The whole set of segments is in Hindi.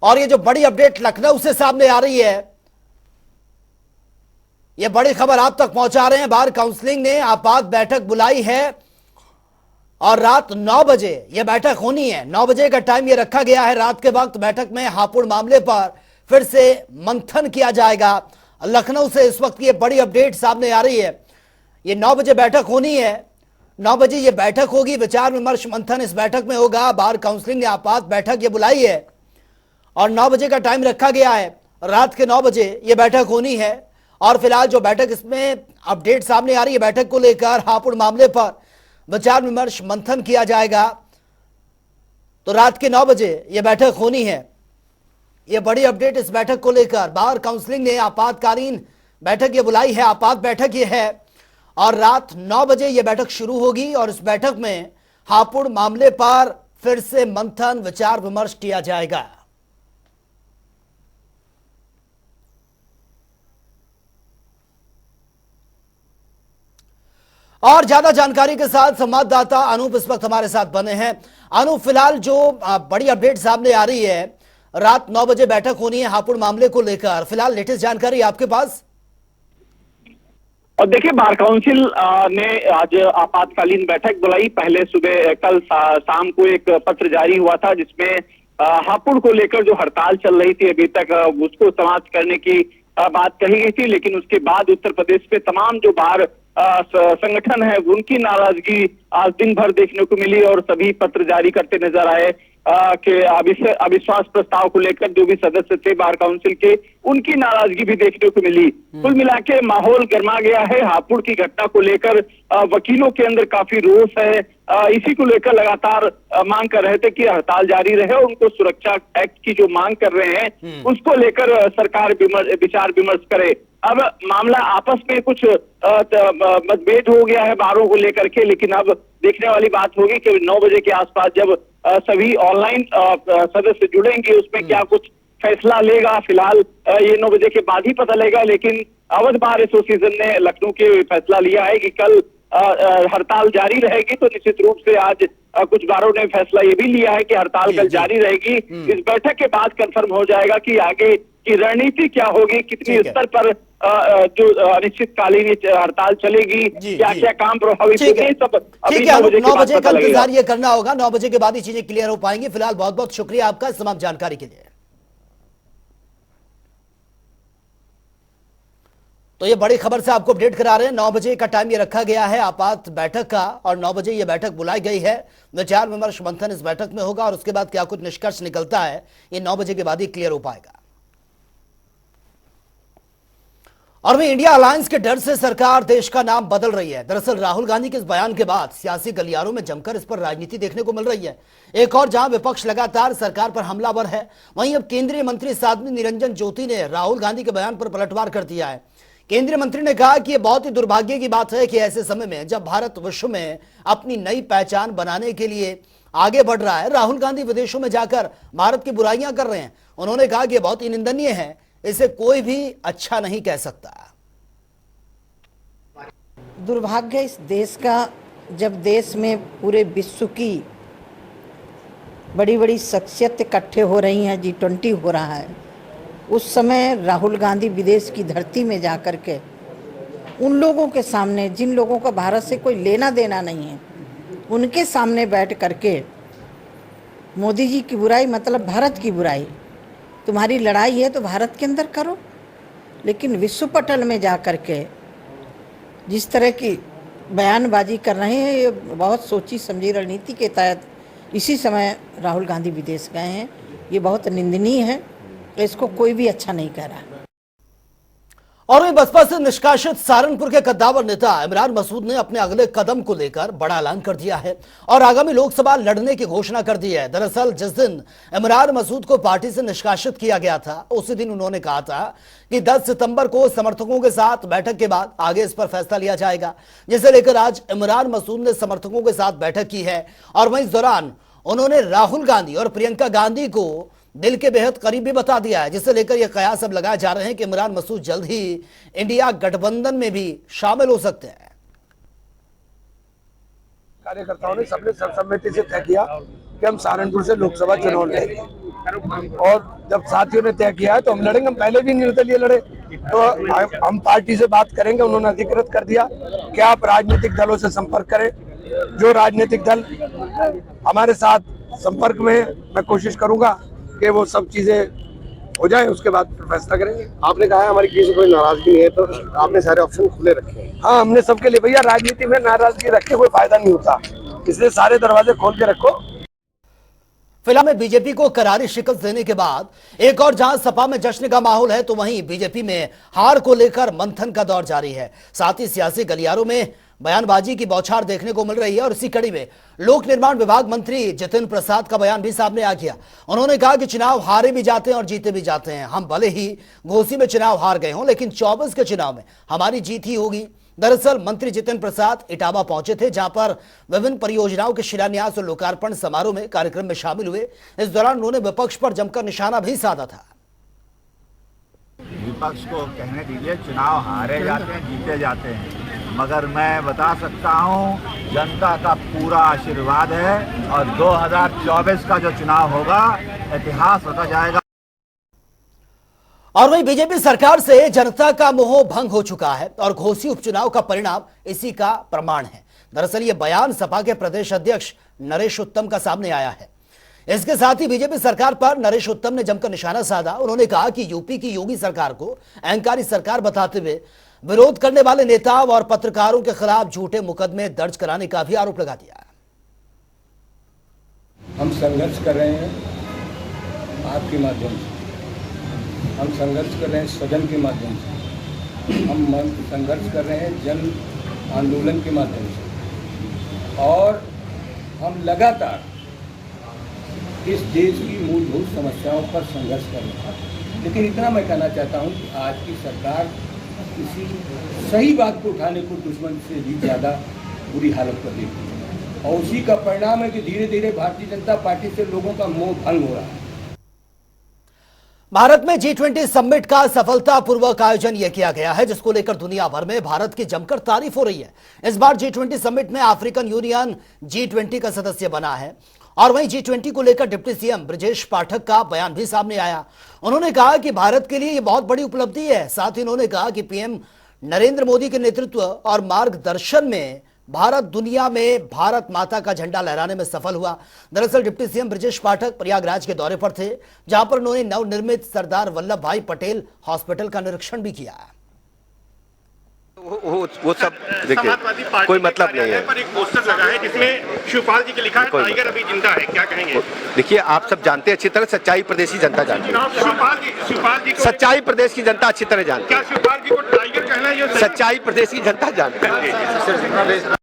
और ये जो बड़ी अपडेट लखनऊ से सामने आ रही है, ये बड़ी खबर आप तक पहुंचा रहे हैं। बार काउंसिलिंग ने आपात बैठक बुलाई है और रात 9 बजे यह बैठक होनी है। 9 बजे का टाइम ये रखा गया है। रात के वक्त बैठक में हापुड़ मामले पर फिर से मंथन किया जाएगा। लखनऊ से इस वक्त ये बड़ी अपडेट सामने आ रही है। ये 9 बजे बैठक होनी है। 9 बजे ये बैठक होगी, विचार विमर्श मंथन इस बैठक में होगा। बार काउंसिलिंग ने आपात बैठक ये बुलाई है और 9 बजे का टाइम रखा गया है। रात के 9 बजे ये बैठक होनी है और फिलहाल जो बैठक इसमें अपडेट सामने आ रही है, बैठक को लेकर हापुड़ मामले पर विचार विमर्श मंथन किया जाएगा। तो रात के 9 बजे यह बैठक होनी है। यह बड़ी अपडेट इस बैठक को लेकर बार काउंसिलिंग ने आपातकालीन बैठक ये बुलाई है। आपात बैठक ये है और रात 9 बजे यह बैठक शुरू होगी और इस बैठक में हापुड़ मामले पर फिर से मंथन विचार विमर्श किया जाएगा। और ज्यादा जानकारी के साथ संवाददाता अनूप इस वक्त हमारे साथ बने हैं। अनूप, फिलहाल जो बड़ी अपडेट सामने आ रही है, रात 9 बजे बैठक होनी है हापुड़ मामले को लेकर, फिलहाल लेटेस्ट जानकारी आपके पास? और देखिए, बार काउंसिल ने आज आपातकालीन बैठक बुलाई। पहले सुबह कल शाम को एक पत्र जारी हुआ था जिसमें हापुड़ को लेकर जो हड़ताल चल रही थी अभी तक उसको समाप्त करने की बात कही गई थी। लेकिन उसके बाद उत्तर प्रदेश में तमाम जो बार संगठन है उनकी नाराजगी आज दिन भर देखने को मिली और सभी पत्र जारी करते नजर आए कि अविश्वास प्रस्ताव को लेकर जो भी सदस्य थे बार काउंसिल के, उनकी नाराजगी भी देखने को मिली। कुल मिला के माहौल गर्मा गया है। हापुड़ की घटना को लेकर वकीलों के अंदर काफी रोष है। इसी को लेकर लगातार मांग कर रहे थे कि हड़ताल जारी रहे और उनको सुरक्षा एक्ट की जो मांग कर रहे हैं उसको लेकर सरकार विचार विमर्श करे। अब मामला आपस में कुछ मतभेद हो गया है बारों को लेकर के, लेकिन अब देखने वाली बात होगी कि 9 बजे के आसपास जब सभी ऑनलाइन सदस्य जुड़ेंगे उसमें क्या कुछ फैसला लेगा। फिलहाल ये 9 बजे के बाद ही पता लगेगा। लेकिन अवध बार एसोसिएशन ने लखनऊ के फैसला लिया है कि कल हड़ताल जारी रहेगी। तो निश्चित रूप से आज कुछ बारों ने फैसला ये भी लिया है कि हड़ताल कल जारी रहेगी। इस बैठक के बाद कंफर्म हो जाएगा कि आगे की रणनीति क्या होगी, कितनी स्तर पर जो अनिश्चितकालीन हड़ताल चलेगी, क्या क्या काम प्रभावित होंगे, सब अभी 9 बजे का इंतजार ये करना होगा। 9 बजे के बाद ही चीजें क्लियर हो पाएंगी। फिलहाल बहुत बहुत शुक्रिया आपका इस तमाम जानकारी के लिए। तो ये बड़ी खबर से आपको अपडेट करा रहे हैं। 9 बजे का टाइम ये रखा गया है आपात बैठक का और 9 बजे ये बैठक बुलाई गई है। विचार विमर्श मंथन इस बैठक में होगा और उसके बाद क्या कुछ निष्कर्ष निकलता है ये 9 बजे के बाद ही क्लियर हो पाएगा। और वहीं इंडिया अलायंस के डर से सरकार देश का नाम बदल रही है। दरअसल राहुल गांधी के इस बयान के बाद सियासी गलियारों में जमकर इस पर राजनीति देखने को मिल रही है। एक और जहां विपक्ष लगातार सरकार पर हमलावर है, वहीं अब केंद्रीय मंत्री साध्वी निरंजन ज्योति ने राहुल गांधी के बयान पर पलटवार कर दिया है। केंद्रीय मंत्री ने कहा कि यह बहुत ही दुर्भाग्य की बात है कि ऐसे समय में जब भारत विश्व में अपनी नई पहचान बनाने के लिए आगे बढ़ रहा है, राहुल गांधी विदेशों में जाकर भारत की बुराइयां कर रहे हैं। उन्होंने कहा कि यह बहुत ही निंदनीय है, इसे कोई भी अच्छा नहीं कह सकता। दुर्भाग्य इस देश का, जब देश में पूरे विश्व की बड़ी बड़ी शख्सियत इकट्ठे हो रही हैं, G20 हो रहा है, उस समय राहुल गांधी विदेश की धरती में जाकर के उन लोगों के सामने जिन लोगों का भारत से कोई लेना देना नहीं है, उनके सामने बैठ करके मोदी जी की बुराई, मतलब भारत की बुराई, तुम्हारी लड़ाई है तो भारत के अंदर करो, लेकिन विश्व पटल में जा कर के जिस तरह की बयानबाजी कर रहे हैं, ये बहुत सोची समझी रणनीति के तहत इसी समय राहुल गांधी विदेश गए हैं। ये बहुत निंदनीय है, इसको कोई भी अच्छा नहीं कह रहा। और वहीं बसपा से निष्कासित सहारनपुर के कद्दावर नेता इमरान मसूद ने अपने अगले कदम को लेकर बड़ा ऐलान कर दिया है और आगामी लोकसभा लड़ने की घोषणा कर दी है। दरअसल जिस दिन इमरान मसूद को पार्टी से निष्कासित किया गया था, उसी दिन उन्होंने कहा था कि 10 सितंबर को समर्थकों के साथ बैठक के बाद आगे इस पर फैसला लिया जाएगा, जिसे लेकर आज इमरान मसूद ने समर्थकों के साथ बैठक की है। और वहीं इस दौरान उन्होंने राहुल गांधी और प्रियंका गांधी को दिल के बेहद करीब भी बता दिया है, जिससे लेकर यह कयास अब लगाए जा रहे हैं कि इमरान मसूद जल्द ही इंडिया गठबंधन में भी शामिल हो सकते हैं। कार्यकर्ताओं ने सबने सर्वसम्मति से तय किया कि हम सहारनपुर से लोकसभा चुनाव लड़ेंगे। और जब साथियों ने तय किया है तो हम लड़ेंगे। हम पहले भी निर्दलीय लड़े, तो हम पार्टी से बात करेंगे। उन्होंने अधिकृत कर दिया कि आप राजनीतिक दलों से संपर्क करें। जो राजनीतिक दल हमारे साथ संपर्क में, मैं कोशिश करूंगा कि वो सब चीजें हो जाए, उसके बाद फैसला करेंगे। आपने कहा है हमारी किसी से कोई नाराजगी नहीं है, तो आपने सारे ऑप्शन खुले रखे हैं। हाँ, हमने सबके लिए, भैया राजनीति में नाराजगी रख के कोई फायदा नहीं होता, इसलिए सारे दरवाजे खोल के रखो। फिलहाल में बीजेपी को करारी शिकस्त देने के बाद एक और जहां सपा में जश्न का माहौल है, तो वहीं बीजेपी में हार को लेकर मंथन का दौर जारी है। साथ ही सियासी गलियारों में बयानबाजी की बौछार देखने को मिल रही है और इसी कड़ी में लोक निर्माण विभाग मंत्री जितिन प्रसाद का बयान भी सामने आ गया। उन्होंने कहा कि चुनाव हारे भी जाते हैं और जीते भी जाते हैं। हम भले ही घोसी में चुनाव हार गए हों, लेकिन 24 के चुनाव में हमारी जीत ही होगी। दरअसल मंत्री जितिन प्रसाद इटावा पहुंचे थे, जहां पर विभिन्न परियोजनाओं के शिलान्यास और लोकार्पण समारोह में कार्यक्रम में शामिल हुए। इस दौरान उन्होंने विपक्ष पर जमकर निशाना भी साधा था। विपक्ष को कहने दीजिए, चुनाव हारे जाते हैं जीते जाते हैं, मगर मैं बता सकता हूं जनता का पूरा आशीर्वाद है और 2024 का जो चुनाव होगा इतिहास होता जाएगा। और वहीं बीजेपी सरकार से जनता का मोह भंग हो चुका है और घोसी उपचुनाव का परिणाम इसी का प्रमाण है। दरअसल ये बयान सपा के प्रदेश अध्यक्ष नरेश उत्तम का सामने आया है। इसके साथ ही बीजेपी सरकार पर नरेश उत्तम ने जमकर निशाना साधा। उन्होंने कहा कि यूपी की योगी सरकार को अहंकारी सरकार बताते हुए विरोध करने वाले नेताओं और पत्रकारों के खिलाफ झूठे मुकदमे दर्ज कराने का भी आरोप लगा दिया। हम संघर्ष कर रहे हैं आपके माध्यम से, हम संघर्ष कर रहे हैं सदन के माध्यम से, हम संघर्ष कर रहे हैं जन आंदोलन के माध्यम से, और हम लगातार इस देश की मूलभूत समस्याओं पर संघर्ष कर रहे हैं। लेकिन इतना मैं कहना चाहता हूं कि आज की सरकार किसी सही बात को उठाने को दुश्मन से भी ज़्यादा बुरी हालत कर देती है, और उसी का परिणाम है कि धीरे धीरे भारतीय जनता पार्टी से लोगों का मोह भंग हो रहा है। भारत में G20 समिट का सफलतापूर्वक आयोजन यह किया गया है, जिसको लेकर दुनिया भर में भारत की जमकर तारीफ हो रही है। इस बार G20 समिट में अफ्रीकन यूनियन G20 का सदस्य बना है और वहीं G20 को लेकर डिप्टी सीएम ब्रजेश पाठक का बयान भी सामने आया। उन्होंने कहा कि भारत के लिए यह बहुत बड़ी उपलब्धि है। साथ ही उन्होंने कहा कि पीएम नरेंद्र मोदी के नेतृत्व और मार्गदर्शन में भारत दुनिया में भारत माता का झंडा लहराने में सफल हुआ। दरअसल डिप्टी सीएम ब्रजेश पाठक प्रयागराज के दौरे पर थे, जहां पर उन्होंने नवनिर्मित सरदार वल्लभ भाई पटेल हॉस्पिटल का निरीक्षण भी किया। वो सब देखिए कोई मतलब नहीं है। पर एक पोस्टर लगा है जिसमें शिवपाल जी के लिखा है टाइगर अभी जिंदा है, क्या कहेंगे? देखिए आप सब जानते हैं अच्छी तरह, सच्चाई प्रदेश की जनता जानती है। शिवपाल जी सच्चाई प्रदेश की जनता अच्छी तरह जानती है। क्या शिवपाल जी को टाइगर कहना है? सच्चाई प्रदेश की जनता जानती है।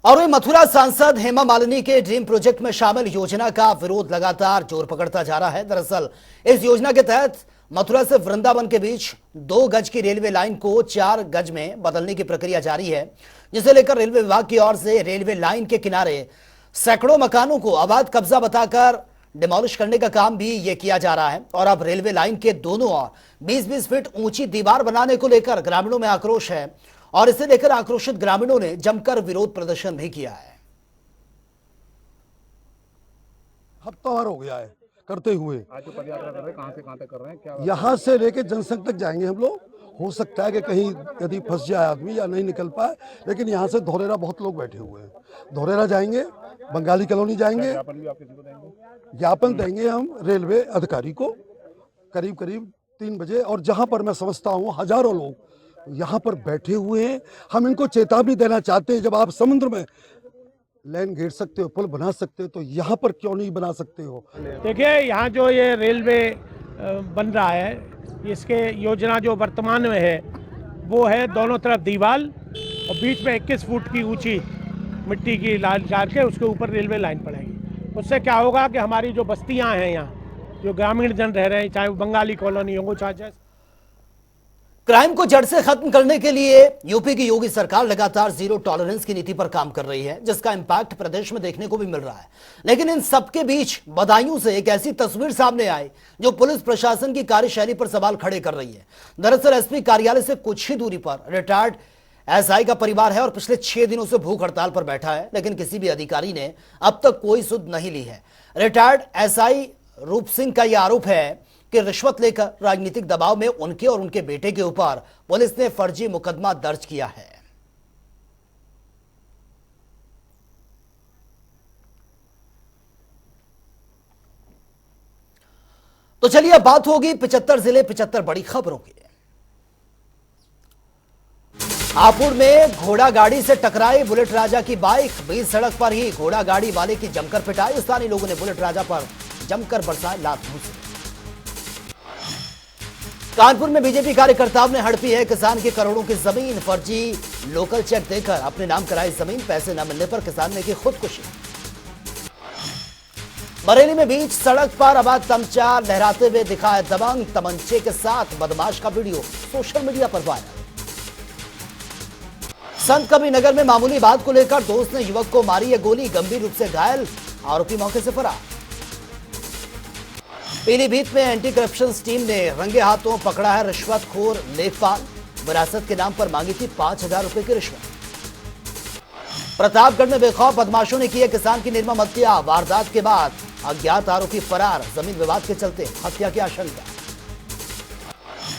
और वही मथुरा सांसद हेमा मालिनी के ड्रीम प्रोजेक्ट में शामिल योजना का विरोध लगातार जोर पकड़ता जा रहा है। दरअसल इस योजना के तहत मथुरा से वृंदावन के बीच 2 गज की रेलवे लाइन को 4 गज में बदलने की प्रक्रिया जारी है, जिसे लेकर रेलवे विभाग की ओर से रेलवे लाइन के किनारे सैकड़ों मकानों को अवैध कब्जा बताकर डिमोलिश करने का काम भी ये किया जा रहा है। और अब रेलवे लाइन के दोनों ओर 20-20 फीट ऊंची दीवार बनाने को लेकर ग्रामीणों में आक्रोश है और इसे लेकर आक्रोशित ग्रामीणों ने जमकर विरोध प्रदर्शन भी किया है। हफ्तावार हो गया है करते हुए। आज जो पदयात्रा कर रहे हैं, कहां से कहां तक कर रहे हैं, क्या यहाँ से लेके जनसंघ तक जाएंगे हम लोग। हो सकता है कि कहीं यदि फंस जाए आदमी या नहीं निकल पाए, लेकिन यहाँ से धोरेरा बहुत लोग बैठे हुए हैं। धोरेरा जाएंगे, बंगाली कॉलोनी जाएंगे, ज्ञापन देंगे हम रेलवे अधिकारी को करीब करीब 3 बजे। और जहाँ पर मैं समझता हूँ हजारों लोग यहाँ पर बैठे हुए हैं। हम इनको चेतावनी देना चाहते हैं, जब आप समुद्र में लाइन घेर सकते हो, पुल बना सकते हो, तो यहाँ पर क्यों नहीं बना सकते हो? देखिए यहाँ जो ये रेलवे बन रहा है, इसके योजना जो वर्तमान में है वो है दोनों तरफ दीवार और बीच में 21 फुट की ऊंची मिट्टी की लाइन डाल के उसके ऊपर रेलवे लाइन पड़ेगी। उससे क्या होगा कि हमारी जो बस्तियां हैं यहाँ जो ग्रामीण जन रह रहे हैं, चाहे वो बंगाली कॉलोनी हो, चाहे क्राइम को जड़ से खत्म करने के लिए यूपी की योगी सरकार लगातार जीरो टॉलरेंस की नीति पर काम कर रही है, जिसका इंपैक्ट प्रदेश में देखने को भी मिल रहा है। लेकिन इन सबके बीच बदायूं से एक ऐसी तस्वीर सामने आई जो पुलिस प्रशासन की कार्यशैली पर सवाल खड़े कर रही है। दरअसल एसपी कार्यालय से कुछ ही दूरी पर रिटायर्ड एसआई का परिवार है और पिछले 6 दिनों से भूख हड़ताल पर बैठा है, लेकिन किसी भी अधिकारी ने अब तक कोई सुध नहीं ली है। रिटायर्ड एसआई रूप सिंह का यह आरोप है कि रिश्वत लेकर राजनीतिक दबाव में उनके और उनके बेटे के ऊपर पुलिस ने फर्जी मुकदमा दर्ज किया है। तो चलिए अब बात होगी 75 जिले 75 बड़ी खबरों की। हापुड़ में घोड़ा गाड़ी से टकराई बुलेट राजा की बाइक, बीच सड़क पर ही घोड़ा गाड़ी वाले की जमकर पिटाई। स्थानीय लोगों ने बुलेट राजा पर जमकर बरसाए लात घूंसे। कानपुर में बीजेपी कार्यकर्ताओं ने हड़पी है किसान की करोड़ों की जमीन। फर्जी लोकल चेक देकर अपने नाम कराई जमीन, पैसे न मिलने पर किसान ने की खुदकुशी। बरेली में बीच सड़क पर अवैध तमचा लहराते हुए दिखा है दबंग, तमंचे के साथ बदमाश का वीडियो सोशल मीडिया पर वायरल। संत कबीर नगर में मामूली बात को लेकर दोस्त ने युवक को मारी है गोली, गंभीर रूप से घायल, आरोपी मौके से फरार। पीलीभीत में एंटी करप्शन टीम ने रंगे हाथों पकड़ा है रिश्वतखोर लेखपाल, विरासत के नाम पर मांगी थी 5,000 रुपए की रिश्वत। प्रतापगढ़ में बेखौफ बदमाशों ने की है किसान की निर्मम हत्या, वारदात के बाद अज्ञात आरोपी फरार, जमीन विवाद के चलते हत्या की आशंका।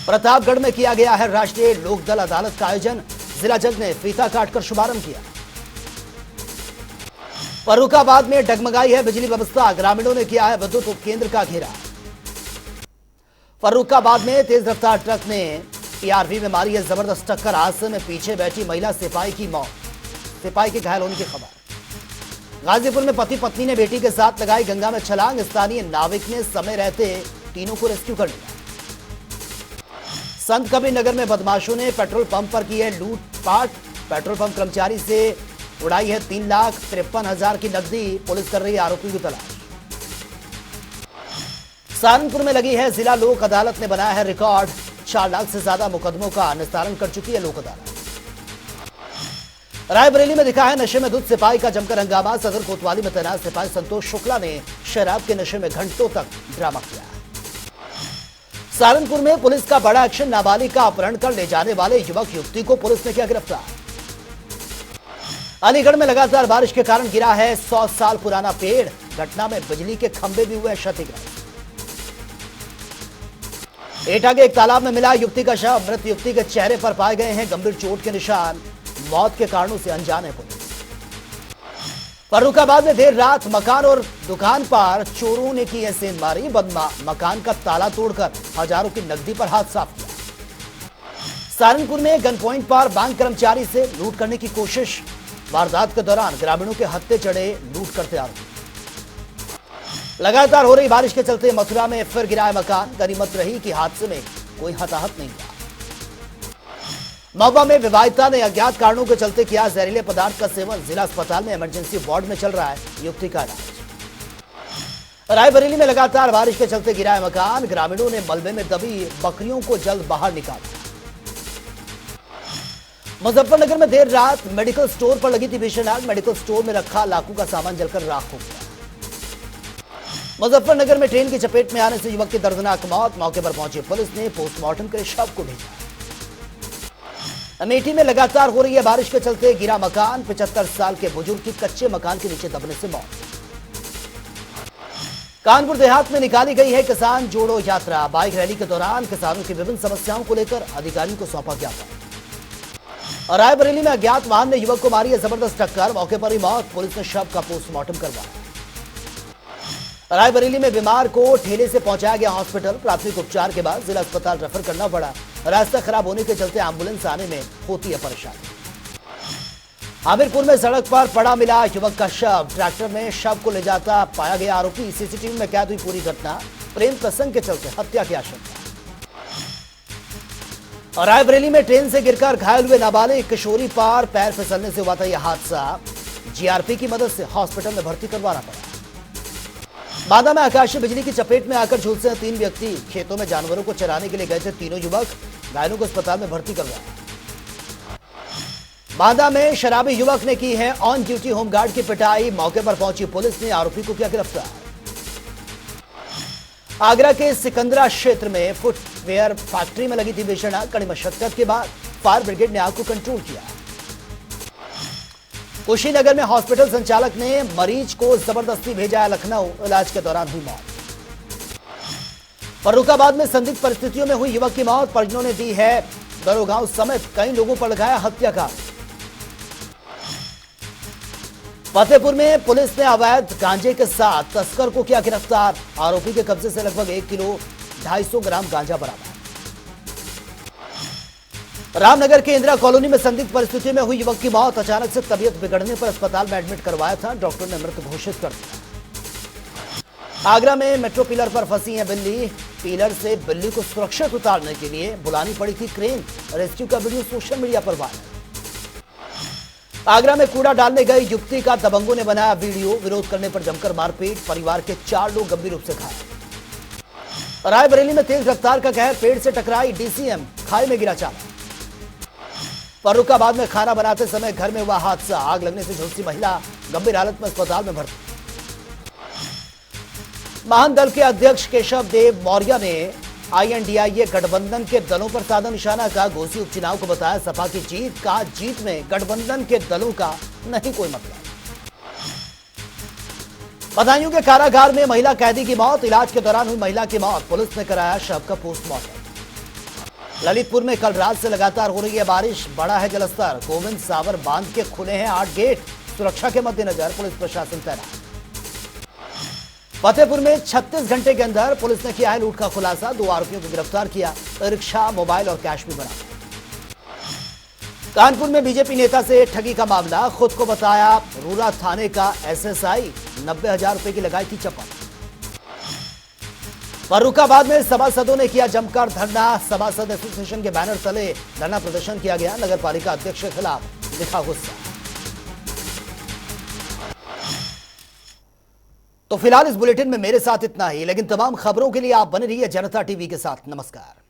प्रतापगढ़ में किया गया है राष्ट्रीय लोकदल अदालत का आयोजन, जिला जज ने फीता काटकर शुभारंभ किया। फर्रुखाबाद में डगमगाई है बिजली व्यवस्था, ग्रामीणों ने किया है विद्युत उपकेंद्र का घेरा। फर्रुखाबाद में तेज रफ्तार ट्रक ने पीआरवी में मारी है जबरदस्त टक्कर, हादसे में पीछे बैठी महिला सिपाही की मौत, सिपाही के घायल होने की खबर। गाजीपुर में पति पत्नी ने बेटी के साथ लगाई गंगा में छलांग, स्थानीय नाविक ने समय रहते तीनों को रेस्क्यू कर लिया। संत कबीर नगर में बदमाशों ने पेट्रोल पंप पर की है लूटपाट, पेट्रोल पंप कर्मचारी से उड़ाई है 3,53,000 की नकदी, पुलिस कर रही है आरोपी की तलाश। सहारनपुर में लगी है जिला लोक अदालत ने बनाया है रिकॉर्ड, 4 लाख से ज्यादा मुकदमों का निस्तारण कर चुकी है लोक अदालत। रायबरेली में दिखा है नशे में धुत सिपाही का जमकर हंगामा, सदर कोतवाली में तैनात सिपाही संतोष शुक्ला ने शराब के नशे में घंटों तक ड्रामा किया। सहारनपुर में पुलिस का बड़ा एक्शन, नाबालिग का अपहरण कर ले जाने वाले युवक युवती को पुलिस ने किया गिरफ्तार। अलीगढ़ में लगातार बारिश के कारण गिरा है 100 साल पुराना पेड़, घटना में बिजली के खंभे भी हुए क्षतिग्रस्त। एटा के एक तालाब में मिला युवती का शव, मृत युवती के चेहरे पर पाए गए हैं गंभीर चोट के निशान, मौत के कारणों से अनजान है पुलिस। फर्रुखाबाद में देर रात मकान और दुकान पर चोरों ने की है सेंधमारी, मकान का ताला तोड़कर हजारों की नकदी पर हाथ साफ किया। सहारनपुर में गन पॉइंट पर बैंक कर्मचारी से लूट करने की कोशिश, वारदात के दौरान ग्रामीणों के हत्थे चढ़े लूट करते आरोपी। लगातार हो रही बारिश के चलते मथुरा में फिर गिरा है मकान, गनीमत रही कि हादसे में कोई हताहत नहीं हुआ। महुआ में विवाहिता ने अज्ञात कारणों के चलते किया जहरीले पदार्थ का सेवन, जिला अस्पताल में इमरजेंसी वार्ड में चल रहा है युवती का इलाज। रायबरेली में लगातार बारिश के चलते गिरा है मकान, ग्रामीणों ने मलबे में दबी बकरियों को जल्द बाहर निकाला। मुजफ्फरनगर में देर रात मेडिकल स्टोर पर लगी थी भीषण आग, मेडिकल स्टोर में रखा लाखों का सामान जलकर राख हो गया। मुजफ्फरनगर में ट्रेन की चपेट में आने से युवक की दर्दनाक मौत, मौके पर पहुंची पुलिस ने पोस्टमार्टम के लिए शव को भेजा। अमेठी में लगातार हो रही है बारिश के चलते गिरा मकान, 75 साल के बुजुर्ग की कच्चे मकान के नीचे दबने से मौत। कानपुर देहात में निकाली गई है किसान जोड़ो यात्रा, बाइक रैली के दौरान किसानों की विभिन्न समस्याओं को लेकर अधिकारियों को सौंपा ज्ञापन। और रायबरेली में अज्ञात वाहन ने युवक को मारी है जबरदस्त टक्कर, मौके पर ही मौत, पुलिस ने शव का पोस्टमार्टम करवाया। रायबरेली में बीमार को ठेले से पहुंचाया गया हॉस्पिटल, प्राथमिक उपचार के बाद जिला अस्पताल रेफर करना पड़ा, रास्ता खराब होने के चलते एम्बुलेंस आने में होती है परेशानी। आमिरपुर में सड़क पर पड़ा मिला युवक का शव, ट्रैक्टर में शव को ले जाता पाया गया आरोपी, सीसीटीवी में कैद हुई पूरी घटना, प्रेम प्रसंग के चलते हत्या की आशंका। और रायबरेली में ट्रेन से गिरकर घायल हुए नाबालिग किशोरी पर पैर फिसलने से हुआ था यह हादसा, जीआरपी की मदद से हॉस्पिटल में भर्ती करवाना पड़ा। बांदा में आकाशीय बिजली की चपेट में आकर झुलसे 3 व्यक्ति, खेतों में जानवरों को चराने के लिए गए थे तीनों युवक, घायलों को अस्पताल में भर्ती करवाया। बांदा में शराबी युवक ने की है ऑन ड्यूटी होमगार्ड की पिटाई, मौके पर पहुंची पुलिस ने आरोपी को किया गिरफ्तार। आगरा के सिकंदरा क्षेत्र में फुटवेयर फैक्ट्री में लगी थी भीषण आग, कड़ी मशक्कत के बाद फायर ब्रिगेड ने आग को कंट्रोल किया। कुशीनगर में हॉस्पिटल संचालक ने मरीज को जबरदस्ती भेजा है लखनऊ, इलाज के दौरान हुई मौत। फर्रुखाबाद में संदिग्ध परिस्थितियों में हुई युवक की मौत, परिजनों ने दी है दरोगांव समेत कई लोगों पर लगाया हत्या का। फतेहपुर में पुलिस ने अवैध गांजे के साथ तस्कर को किया गिरफ्तार, आरोपी के कब्जे से लगभग 1 किलो 250 ग्राम गांजा बरामद। रामनगर के इंदिरा कॉलोनी में संदिग्ध परिस्थितियों में हुई युवक की मौत, अचानक से तबीयत बिगड़ने पर अस्पताल में एडमिट करवाया था, डॉक्टर ने मृत घोषित कर दिया। आगरा में मेट्रो पिलर पर फंसी है बिल्ली, पिलर से बिल्ली को सुरक्षित उतारने के लिए बुलानी पड़ी थी क्रेन, रेस्क्यू का वीडियो सोशल मीडिया पर वायरल। आगरा में कूड़ा डालने गई युवती का दबंगों ने बनाया वीडियो, विरोध करने पर जमकर मारपीट, परिवार के 4 लोग गंभीर रूप से घायल। रायबरेली में तेज रफ्तार का कहर, पेड़ से टकराई डीसीएम, खाई में गिरा चालक। फर्रुखाबाद में खाना बनाते समय घर में हुआ हादसा, आग लगने से झुलसी महिला गंभीर हालत में अस्पताल में भर्ती। महान दल के अध्यक्ष केशव देव मौर्य ने INDIA गठबंधन के दलों पर साधा निशाना का, घोसी उपचुनाव को बताया सपा की जीत का, जीत में गठबंधन के दलों का नहीं कोई मतलब। बदायूं के कारागार में महिला कैदी की मौत, इलाज के दौरान हुई महिला की मौत, पुलिस ने कराया शव का पोस्टमार्टम। ललितपुर में कल रात से लगातार हो रही है बारिश, बढ़ा है जलस्तर, गोविंद सावर बांध के खुले हैं 8 गेट, सुरक्षा के मद्देनजर पुलिस प्रशासन तैनात। फतेहपुर में 36 घंटे के अंदर पुलिस ने किया है लूट का खुलासा, 2 आरोपियों को गिरफ्तार किया, रिक्शा, मोबाइल और कैश भी बरामद। कानपुर में बीजेपी नेता से ठगी का मामला, खुद को बताया रूरा थाने का SSI, 90,000 रुपए की लगाई थी चपत। फर्रुखाबाद में सभासदों ने किया जमकर धरना, सभासद एसोसिएशन के बैनर तले धरना प्रदर्शन किया गया, नगर पालिका अध्यक्ष के खिलाफ दिखा गुस्सा। तो फिलहाल इस बुलेटिन में मेरे साथ इतना ही, लेकिन तमाम खबरों के लिए आप बने रहिए जनता टीवी के साथ। नमस्कार।